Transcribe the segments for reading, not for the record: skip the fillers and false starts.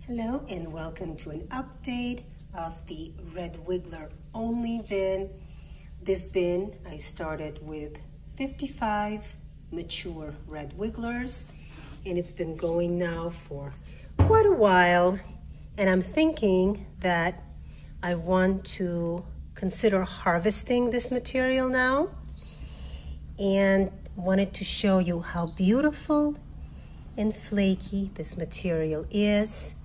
Hello and welcome to an update of the Red Wiggler only bin. This bin I started with 55 mature Red Wigglers and it's been going now for quite a while, and I'm thinking that I want to consider harvesting this material now and wanted to show you how beautiful and flaky this material is.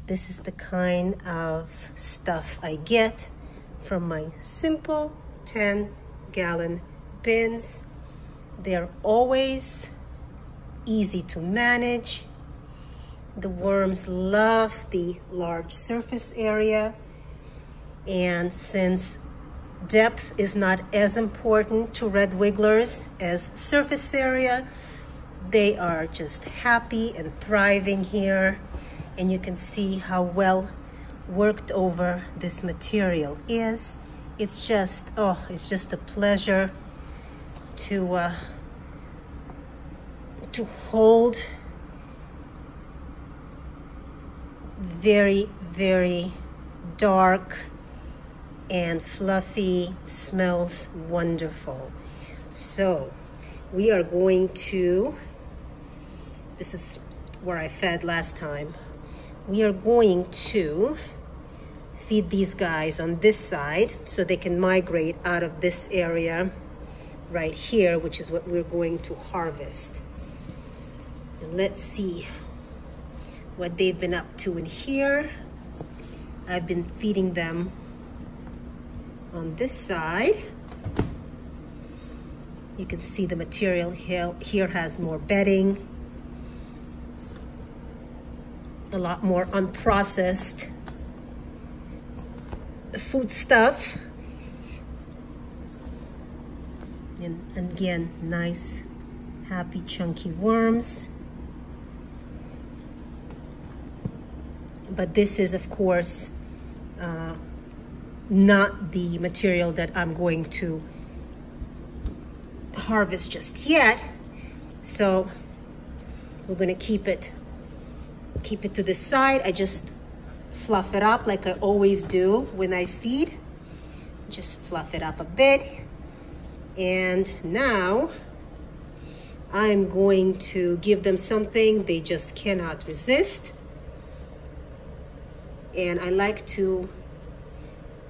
This is the kind of stuff I get from my simple 10-gallon bins. They're always easy to manage. The worms love the large surface area, and since depth is not as important to Red Wigglers as surface area, they are just happy and thriving here. And you can see how well worked over this material is. It's just, oh, it's just a pleasure to hold very, very dark and fluffy, smells wonderful. So we are going to, this is where I fed last time. We are going to feed these guys on this side so they can migrate out of this area right here, which is what we're going to harvest. And let's see what they've been up to in here. I've been feeding them on this side. You can see the material here has more bedding, a lot more unprocessed food stuff, and again, nice, happy, chunky worms. But this is, of course, not the material that I'm going to harvest just yet. So we're going to keep it to the side. I just fluff it up like I always do when I feed. Just fluff it up a bit. And now I'm going to give them something they just cannot resist. And I like to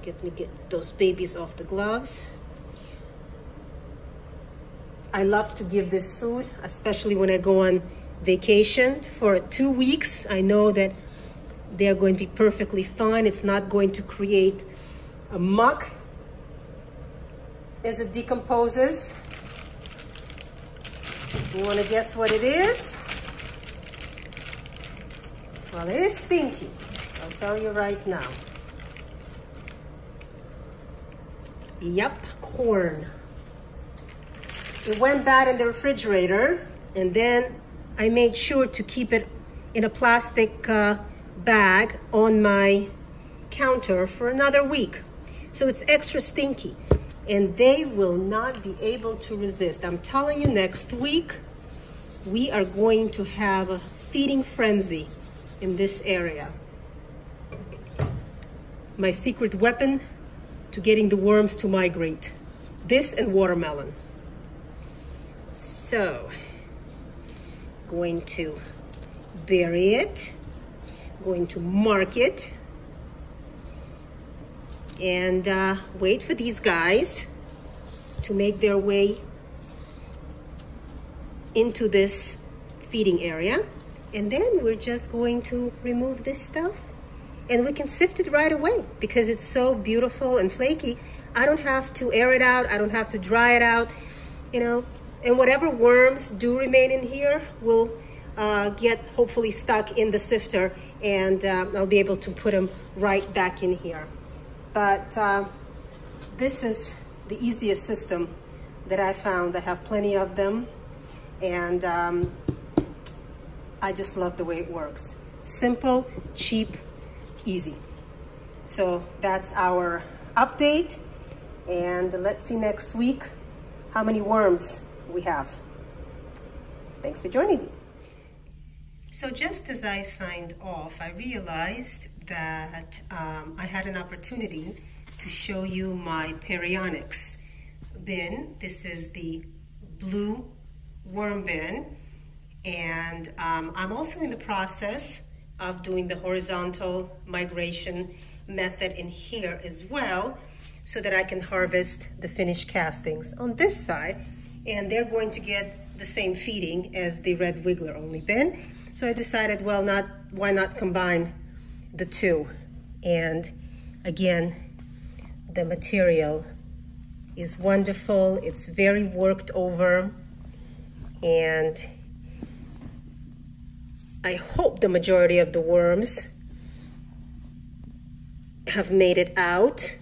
get those babies off the gloves. I love to give this food, especially when I go on vacation for 2 weeks. I know that they're going to be perfectly fine. It's not going to create a muck as it decomposes. You want to guess what it is? Well, it is stinky. I'll tell you right now. Yep, corn. It went bad in the refrigerator, and then I made sure to keep it in a plastic bag on my counter for another week. So it's extra stinky, and they will not be able to resist. I'm telling you, next week, we are going to have a feeding frenzy in this area. My secret weapon to getting the worms to migrate. This and watermelon. So, going to bury it, going to mark it, and wait for these guys to make their way into this feeding area. And then we're just going to remove this stuff, and we can sift it right away because it's so beautiful and flaky. I don't have to air it out. I don't have to dry it out, you know. And whatever worms do remain in here will get hopefully stuck in the sifter, and I'll be able to put them right back in here. But this is the easiest system that I found. I have plenty of them, and I just love the way it works. Simple, cheap, easy. So that's our update, and let's see next week how many worms we have. Thanks for joining me. So just as I signed off, I realized that I had an opportunity to show you my Perionyx bin. This is the blue worm bin, and I'm also in the process of doing the horizontal migration method in here as well, so that I can harvest the finished castings on this side, and they're going to get the same feeding as the red wiggler only bin. So I decided, well, why not combine the two? And again, the material is wonderful. It's very worked over, and I hope the majority of the worms have made it out,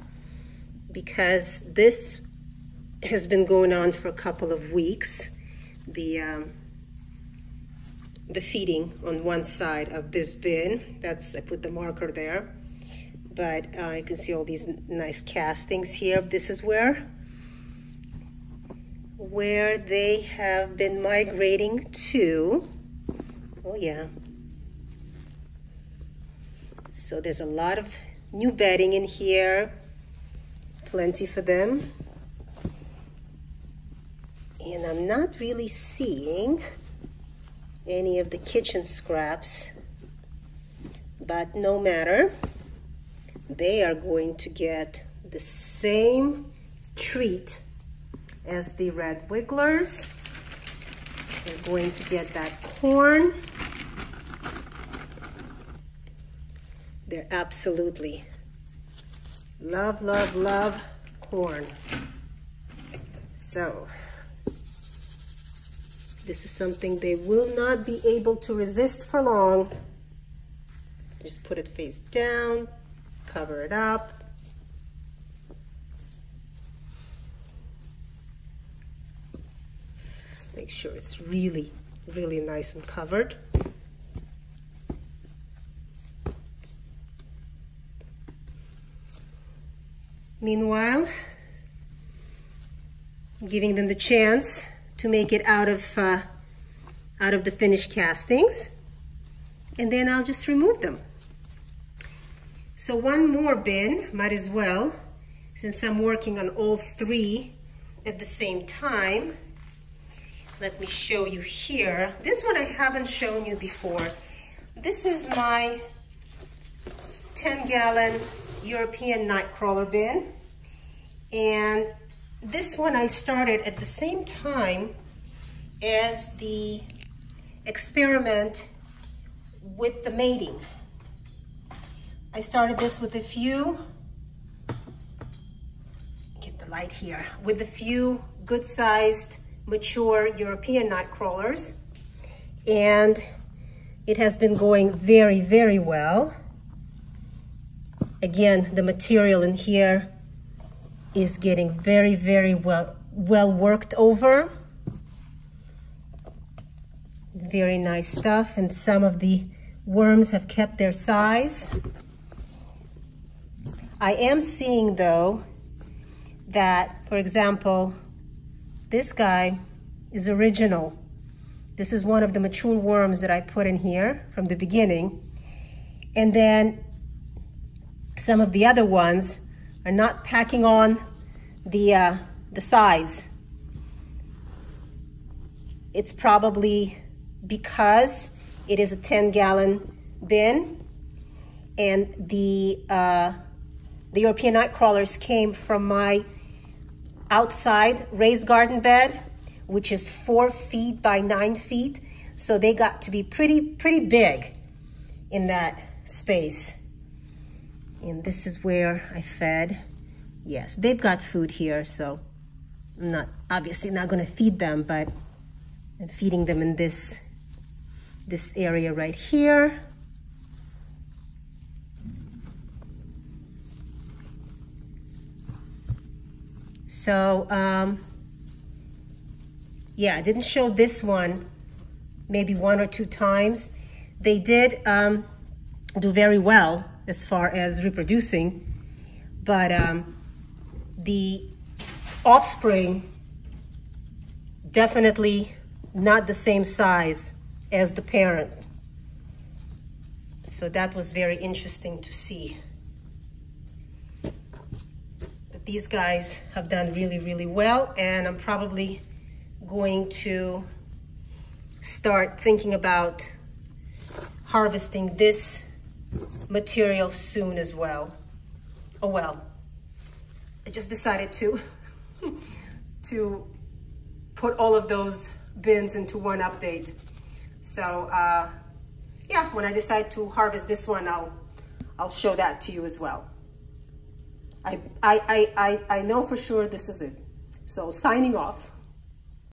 because this has been going on for a couple of weeks. The feeding on one side of this bin, I put the marker there, but you can see all these nice castings here. This is where they have been migrating to. Oh yeah. So there's a lot of new bedding in here, plenty for them. And I'm not really seeing any of the kitchen scraps, but no matter, they are going to get the same treat as the red wigglers. They're going to get that corn. They're absolutely love, love, love corn. So this is something they will not be able to resist for long. Just put it face down, cover it up. Make sure it's really, really nice and covered. Meanwhile, giving them the chance to make it out of the finished castings, and then I'll just remove them. So one more bin, might as well, since I'm working on all three at the same time. Let me show you here. This one I haven't shown you before. This is my 10-gallon European nightcrawler bin, and this one I started at the same time as the experiment with the mating. I started this with a few, get the light here, with a few good-sized, mature European nightcrawlers, and it has been going very, very well. Again, the material in here is getting very, very well worked over. Very nice stuff, and some of the worms have kept their size. I am seeing though that, for example, this guy is original. This is one of the mature worms that I put in here from the beginning. And then some of the other ones are not packing on the size. It's probably because it is a 10-gallon bin, and the European nightcrawlers came from my outside raised garden bed, which is 4 feet by 9 feet. So they got to be pretty big in that space. And this is where I fed. Yes, they've got food here, so I'm obviously not gonna feed them, but I'm feeding them in this area right here. So, yeah, I didn't show this one maybe 1 or 2 times. They did do very well as far as reproducing, but the offspring definitely not the same size as the parent. So that was very interesting to see. But these guys have done really, really well, and I'm probably going to start thinking about harvesting this material soon as well. Oh well, I just decided to put all of those bins into one update. So yeah, when I decide to harvest this one, I'll show that to you as well. I know for sure this is it. So signing off.